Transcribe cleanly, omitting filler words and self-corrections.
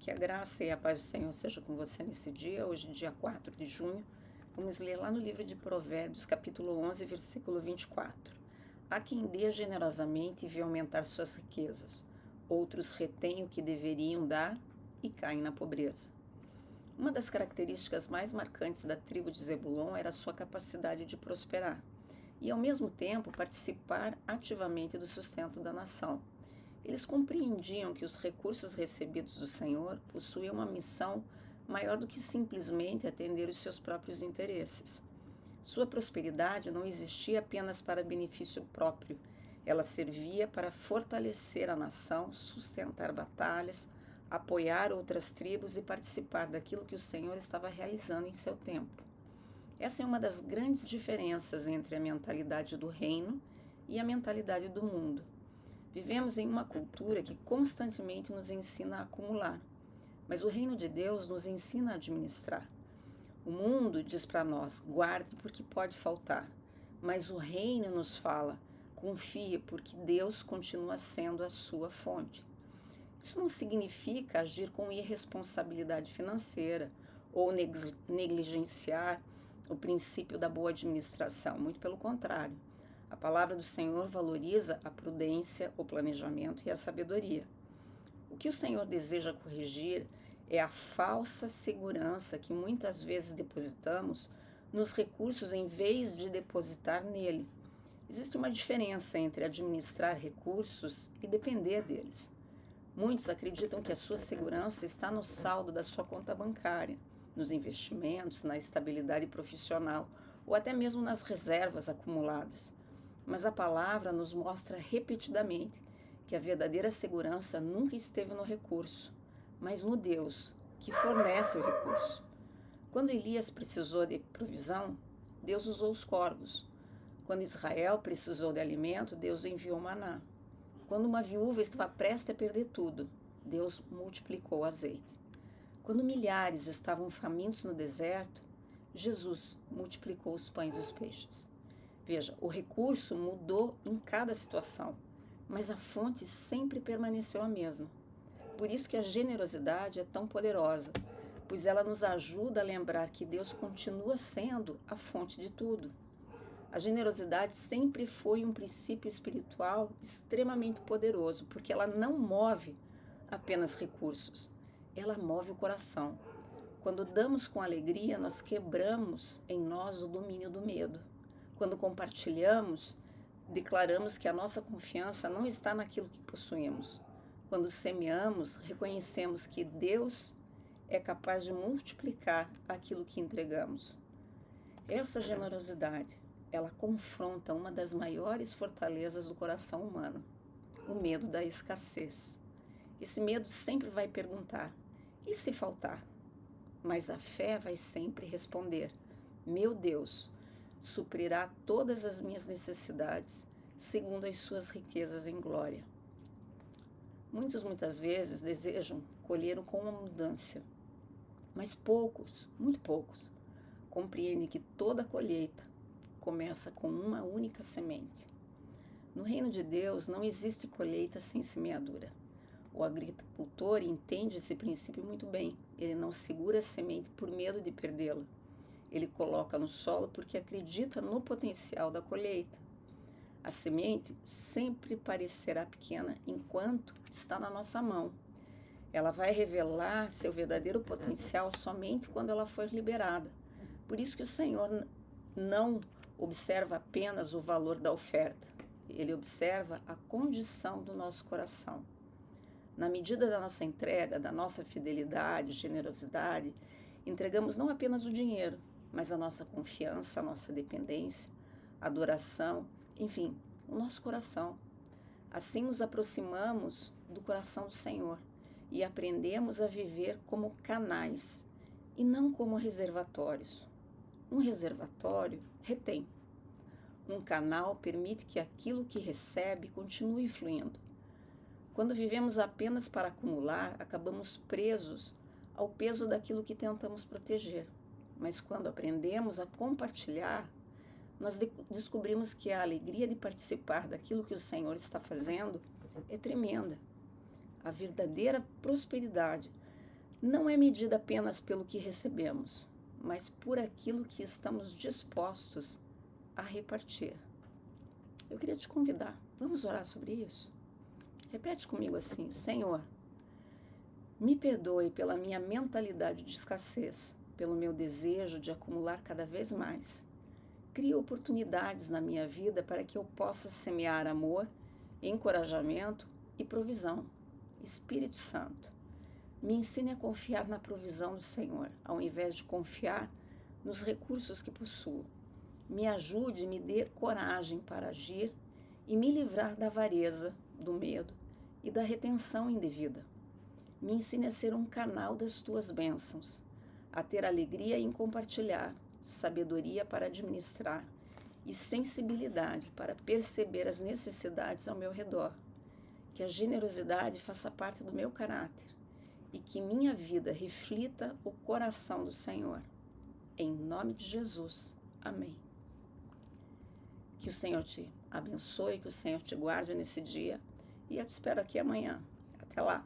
Que a graça e a paz do Senhor seja com você nesse dia, hoje dia 4 de junho. Vamos ler lá no livro de Provérbios, capítulo 11, versículo 24. Há quem dê generosamente e vê aumentar suas riquezas. Outros retêm o que deveriam dar e caem na pobreza. Uma das características mais marcantes da tribo de Zebulon era a sua capacidade de prosperar e, ao mesmo tempo, participar ativamente do sustento da nação. Eles compreendiam que os recursos recebidos do Senhor possuíam uma missão maior do que simplesmente atender os seus próprios interesses. Sua prosperidade não existia apenas para benefício próprio, ela servia para fortalecer a nação, sustentar batalhas, apoiar outras tribos e participar daquilo que o Senhor estava realizando em seu tempo. Essa é uma das grandes diferenças entre a mentalidade do reino e a mentalidade do mundo. Vivemos em uma cultura que constantemente nos ensina a acumular, mas o reino de Deus nos ensina a administrar. O mundo diz para nós, guarde porque pode faltar, mas o reino nos fala, confie porque Deus continua sendo a sua fonte. Isso não significa agir com irresponsabilidade financeira ou negligenciar o princípio da boa administração, muito pelo contrário. A palavra do Senhor valoriza a prudência, o planejamento e a sabedoria. O que o Senhor deseja corrigir é a falsa segurança que muitas vezes depositamos nos recursos em vez de depositar nele. Existe uma diferença entre administrar recursos e depender deles. Muitos acreditam que a sua segurança está no saldo da sua conta bancária, nos investimentos, na estabilidade profissional ou até mesmo nas reservas acumuladas. Mas a palavra nos mostra repetidamente que a verdadeira segurança nunca esteve no recurso, mas no Deus, que fornece o recurso. Quando Elias precisou de provisão, Deus usou os corvos. Quando Israel precisou de alimento, Deus enviou maná. Quando uma viúva estava prestes a perder tudo, Deus multiplicou o azeite. Quando milhares estavam famintos no deserto, Jesus multiplicou os pães e os peixes. Veja, o recurso mudou em cada situação, mas a fonte sempre permaneceu a mesma. Por isso que a generosidade é tão poderosa, pois ela nos ajuda a lembrar que Deus continua sendo a fonte de tudo. A generosidade sempre foi um princípio espiritual extremamente poderoso, porque ela não move apenas recursos, ela move o coração. Quando damos com alegria, nós quebramos em nós o domínio do medo. Quando compartilhamos, declaramos que a nossa confiança não está naquilo que possuímos. Quando semeamos, reconhecemos que Deus é capaz de multiplicar aquilo que entregamos. Essa generosidade, ela confronta uma das maiores fortalezas do coração humano, o medo da escassez. Esse medo sempre vai perguntar, e se faltar? Mas a fé vai sempre responder, meu Deus suprirá todas as minhas necessidades, segundo as suas riquezas em glória. Muitas vezes desejam colher com abundância, mas poucos, muito poucos, compreendem que toda colheita começa com uma única semente. No reino de Deus não existe colheita sem semeadura. O agricultor entende esse princípio muito bem. Ele não segura a semente por medo de perdê-la. Ele coloca no solo porque acredita no potencial da colheita. A semente sempre parecerá pequena enquanto está na nossa mão. Ela vai revelar seu verdadeiro potencial somente quando ela for liberada. Por isso que o Senhor não observa apenas o valor da oferta. Ele observa a condição do nosso coração. Na medida da nossa entrega, da nossa fidelidade, generosidade, entregamos não apenas o dinheiro, mas a nossa confiança, a nossa dependência, adoração, enfim, o nosso coração. Assim nos aproximamos do coração do Senhor e aprendemos a viver como canais e não como reservatórios. Um reservatório retém. Um canal permite que aquilo que recebe continue fluindo. Quando vivemos apenas para acumular, acabamos presos ao peso daquilo que tentamos proteger. Mas quando aprendemos a compartilhar, nós descobrimos que a alegria de participar daquilo que o Senhor está fazendo é tremenda. A verdadeira prosperidade não é medida apenas pelo que recebemos, mas por aquilo que estamos dispostos a repartir. Eu queria te convidar, vamos orar sobre isso? Repete comigo assim: Senhor, me perdoe pela minha mentalidade de escassez, pelo meu desejo de acumular cada vez mais. Crie oportunidades na minha vida para que eu possa semear amor, encorajamento e provisão. Espírito Santo, me ensine a confiar na provisão do Senhor, ao invés de confiar nos recursos que possuo. Me ajude e me dê coragem para agir e me livrar da avareza, do medo e da retenção indevida. Me ensine a ser um canal das tuas bênçãos, a ter alegria em compartilhar, sabedoria para administrar e sensibilidade para perceber as necessidades ao meu redor. Que a generosidade faça parte do meu caráter e que minha vida reflita o coração do Senhor. Em nome de Jesus. Amém. Que o Senhor te abençoe, que o Senhor te guarde nesse dia e eu te espero aqui amanhã. Até lá.